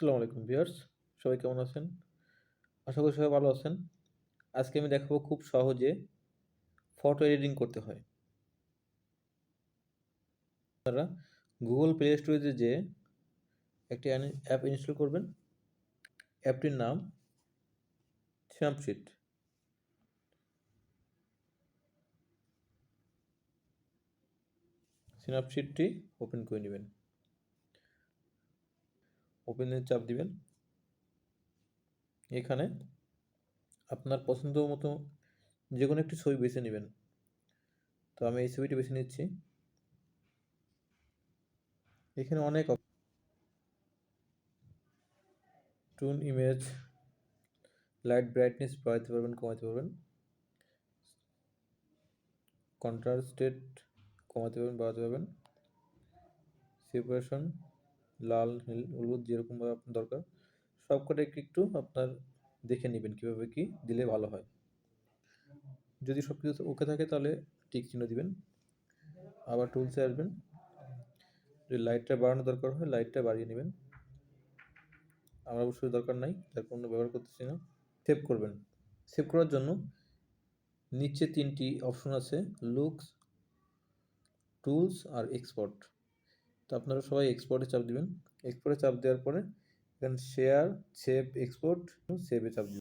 আসসালামু আলাইকুম ভিউয়ার্স, সবাই কেমন আছেন? আশা করি সবাই ভালো আছেন। আজকে আমি দেখাবো খুব সহজে ফটো এডিটিং করতে হয়। আপনারা গুগল প্লে স্টোরে যেয়ে একটি অ্যাপ ইনস্টল করবেন। অ্যাপটির নাম স্ন্যাপসিট। স্ন্যাপসিটটি ওপেন করে নেবেন। ওপেনের চাপ দিবেন। এখানে আপনার পছন্দ মতো যে কোনো একটি ছবি বেছে নেবেন। তো আমি এই ছবিটি বেছে নিচ্ছি। এখানে অনেক টুন ইমেজ, লাইট ব্রাইটনেস বাড়াতে পারবেন, কমাতে পারবেন, কন্ট্রাস্টেড কমাতে পারবেন, বাড়াতে পারবেন, সেপারেশন লাল, নীল, হলুদ যেরকমভাবে আপনার দরকার সবকটা একটু একটু আপনার দেখে নেবেন কীভাবে কি দিলে ভালো হয়। যদি সব কিছু ওকে থাকে তাহলে টিক চিহ্ন দিবেন। আবার টুলসে আসবেন। যদি লাইটটা বাড়ানো দরকার হয় লাইটটা বাড়িয়ে নেবেন। আমার অবশ্যই দরকার নাই, তার কোনো ব্যবহার করতেছি না। সেভ করবেন। সেভ করার জন্য নিচে তিনটি অপশন আছে, লুকস, টুলস আর এক্সপোর্ট। তো আপনারা সবাই এক্সপোর্টে চাপ দিবেন। এক্সপোর্টে চাপ দেওয়ার পরে এখানে শেয়ার, সেভ এক্সপোর্ট, সেভে চাপ দিবেন।